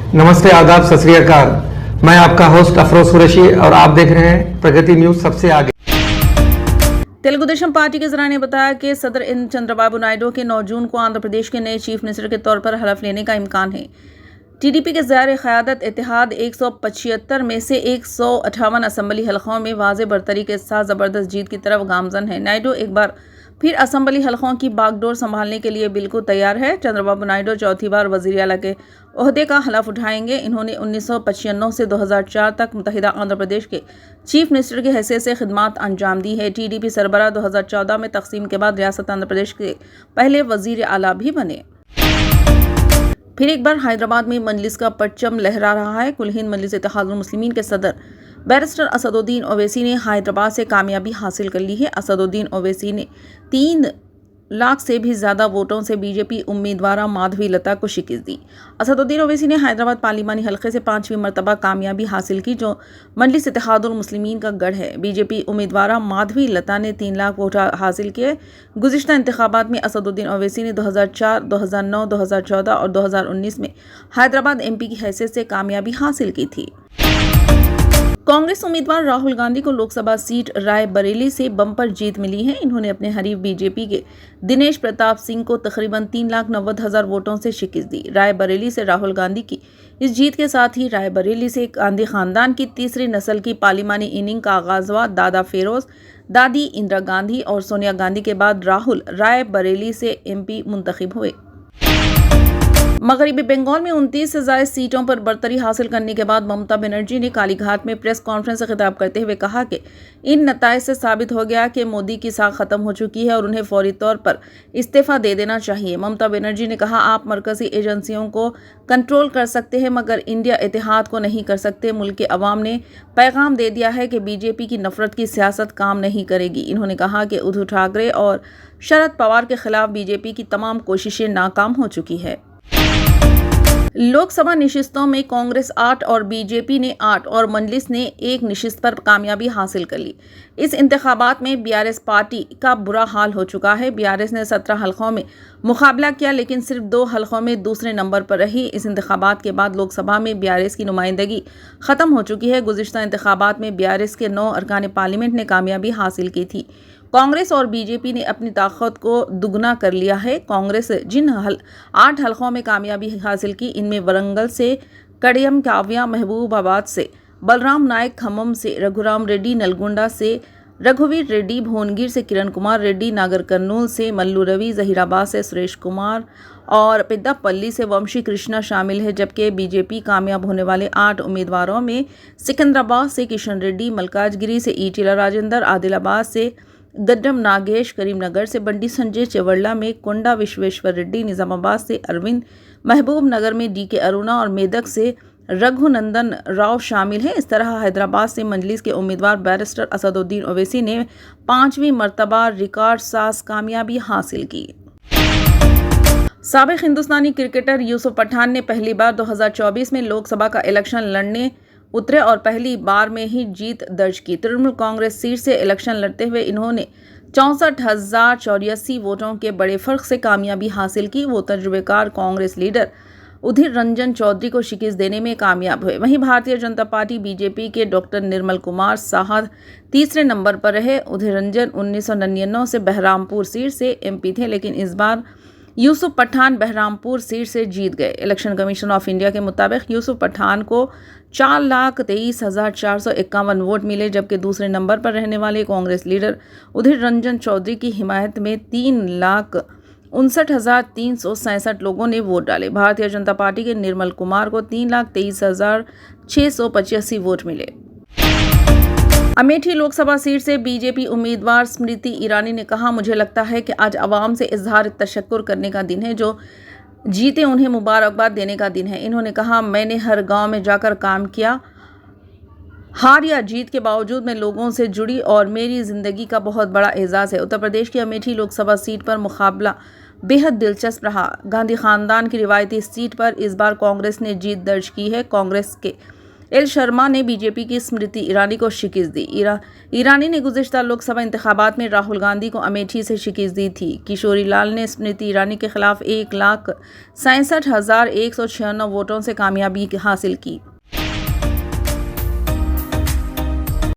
नमस्ते, आदाब, सत श्री अकाल। मैं आपका होस्ट अफरोज कुरैशी और आप देख रहे हैं प्रगति न्यूज सबसे आगे। तेलुगुदेशम पार्टी के जराये ने बताया कि सदर एन चंद्रबाबू नायडू के 9 जून को आंध्र प्रदेश के नए चीफ मिनिस्टर के तौर पर हलफ लेने का इम्कान है। टीडीपी के ज़ाहिर क़यादत इत्तेहाद 175 में से 158 असम्बली हलकों में वाज़ेह बरतरी के साथ ज़बरदस्त जीत की तरफ गामज़न है। नायडू एक बार फिर असम्बली हलकों की बागडोर संभालने के लिए बिल्कुल तैयार है। चंद्रबाबू नायडू चौथी बार वज़ीर आला के ओहदे का हलफ उठाएंगे। इन्होंने 1995 से 2004 तक मुत्तहिदा आंध्र प्रदेश के चीफ मिनिस्टर की हैसियत से खिदमात अंजाम दी है। टीडीपी सरबराह 2014 में तकसीम के बाद रियासत आंध्र प्रदेश के पहले वज़ीर आला भी बने। फिर एक बार हैदराबाद में मजलिस का परचम लहरा रहा है। कुल हिंद मजलिस इत्तेहादुल मुस्लिमीन के सदर बैरिस्टर असदुद्दीन ओवैसी ने हैदराबाद से कामयाबी हासिल कर ली है। असदुद्दीन ओवैसी ने 3 लाख से भी ज़्यादा वोटों से बीजेपी उम्मीदवार माधवी लता को शिकस्त दी। असदुद्दीन ओवैसी ने हैदराबाद पार्लिमानी हल्के से 5वीं मरतबा कामयाबी हासिल की, जो मजलिस इत्तेहादुल मुस्लिमीन का गढ़ है। बीजेपी उम्मीदवार माधवी लता ने 3 लाख वोट हासिल किए। गुज़िश्ता इंतखाबात में असदुद्दीन ओवैसी ने 2004, 2009, 2014 और 2019 में हैदराबाद एमपी की हैसियत से कामयाबी हासिल की थी। कांग्रेस उम्मीदवार राहुल गांधी को लोकसभा सीट रायबरेली से बम्पर जीत मिली है। इन्होंने अपने हरीफ बीजेपी के दिनेश प्रताप सिंह को तकरीबन 3,90,000 वोटों से शिकस्त दी। रायबरेली से राहुल गांधी की इस जीत के साथ ही रायबरेली से गांधी खानदान की तीसरी नस्ल की पार्लिमानी इनिंग का आगाज हुआ। दादा फिरोज, दादी इंदिरा गांधी और सोनिया गांधी के बाद राहुल रायबरेली से एमपी मुंतखब हुए। मगरबी बंगाल में 29 से ज़ायद सीटों पर बरतरी हासिल करने के बाद ममता बनर्जी ने कालीघाट में प्रेस कॉन्फ्रेंस से खिताब करते हुए कहा कि इन नताइज से साबित हो गया कि मोदी की साख खत्म हो चुकी है और उन्हें फौरी तौर पर इस्तीफा दे देना चाहिए। ममता बनर्जी ने कहा, आप मरकजी एजेंसियों को कंट्रोल कर सकते हैं मगर इंडिया इत्तेहाद को नहीं कर सकते। मुल्क के अवाम ने पैगाम दे दिया है कि बीजेपी की नफरत की सियासत काम नहीं करेगी। इन्होंने कहा कि उद्धव ठाकरे और शरद पवार के खिलाफ बीजेपी की तमाम कोशिशें नाकाम हो चुकी है। लोकसभा निशिस्तों में कांग्रेस 8 और बीजेपी ने 8 और मजलिस ने 1 निशिस्त पर कामयाबी हासिल कर ली। इस इंतखाबात में बीआरएस पार्टी का बुरा हाल हो चुका है। बीआरएस ने 17 हलकों में मुकाबला किया लेकिन सिर्फ 2 हलकों में दूसरे नंबर पर रही। इस इंतखाबात के बाद लोकसभा में बीआरएस की नुमाइंदगी खत्म हो चुकी है। गुज़िश्ता इंतखाबात में बीआरएस के 9 अरकान पार्लियामेंट ने कामयाबी हासिल की थी। कांग्रेस और बीजेपी ने अपनी ताकत को दुगना कर लिया है। कांग्रेस जिन 8 हलकों में कामयाबी हासिल की, इनमें वरंगल से कड़ियम काव्या, महबूबाबाद से बलराम नायक, खम्मम से रघुराम रेड्डी, नलगोंडा से रघुवीर रेड्डी, भुवनगिर से किरण कुमार रेड्डी, नागर कर्नूल से मल्लू रवि, जहीराबाद से सुरेश कुमार और पेद्दापल्ली से वंशी कृष्णा शामिल है। जबकि बीजेपी कामयाब होने वाले 8 उम्मीदवारों में सिकंदराबाद से किशन रेड्डी, मलकाजगिरी से ईटीला राजेंद्र, आदिलाबाद से गड्डम नागेश, करीमनगर से बंडी संजय, चेवड़ला में कोंडा विश्वेश्वर रेड्डी, निजामाबाद से अरविंद, महबूब नगर में डीके अरुणा और मेदक से रघुनंदन राव शामिल हैं। इस तरह हैदराबाद से मजलिस के उम्मीदवार बैरिस्टर असदुद्दीन ओवैसी ने 5वीं मरतबा रिकॉर्ड साज कामयाबी हासिल की। साबिक हिंदुस्तानी क्रिकेटर यूसुफ पठान ने पहली बार 2024 में लोकसभा का इलेक्शन लड़ने उतरे और पहली बार में ही जीत दर्ज की। तृणमूल कांग्रेस सीट से इलेक्शन लड़ते हुए इन्होंने 64,084 वोटों के बड़े फर्क से कामयाबी हासिल की। वो तजुर्बेकार कांग्रेस लीडर उधीर रंजन चौधरी को शिकस्त देने में कामयाब हुए। वहीं भारतीय जनता पार्टी बीजेपी के डॉक्टर निर्मल कुमार साहा तीसरे नंबर पर रहे। उधीर रंजन 1999 से बहरामपुर सीट से एमपी थे लेकिन इस बार यूसुफ पठान बहरामपुर सीट से जीत गए। इलेक्शन कमीशन ऑफ इंडिया के मुताबिक यूसुफ पठान को 4,23,451 वोट मिले, जबकि दूसरे नंबर पर रहने वाले कांग्रेस लीडर उधीर रंजन चौधरी की हिमायत में 3,59,367 लोगों ने वोट डाले। भारतीय जनता पार्टी के निर्मल कुमार को 3,23,685 वोट मिले। अमेठी लोकसभा सीट से बीजेपी उम्मीदवार स्मृति ईरानी ने कहा, मुझे लगता है कि आज अवाम से इजहार तशक्कुर करने का दिन है, जो जीते उन्हें मुबारकबाद देने का दिन है। इन्होंने कहा, मैंने हर गांव में जाकर काम किया। हार या जीत के बावजूद मैं लोगों से जुड़ी और मेरी ज़िंदगी का बहुत बड़ा एजाज़ है। उत्तर प्रदेश की अमेठी लोकसभा सीट पर मुकाबला बेहद दिलचस्प रहा। गांधी खानदान की रिवायती सीट पर इस बार कांग्रेस ने जीत दर्ज की है। कांग्रेस के एल शर्मा ने बीजेपी की स्मृति ईरानी को शिकस्त दी। ईरानी ने गुज़िश्ता लोकसभा इंतखाबात में राहुल गांधी को अमेठी से शिकस्त दी थी। किशोरी लाल ने स्मृति ईरानी के खिलाफ 1,67,196 वोटों से कामयाबी हासिल की।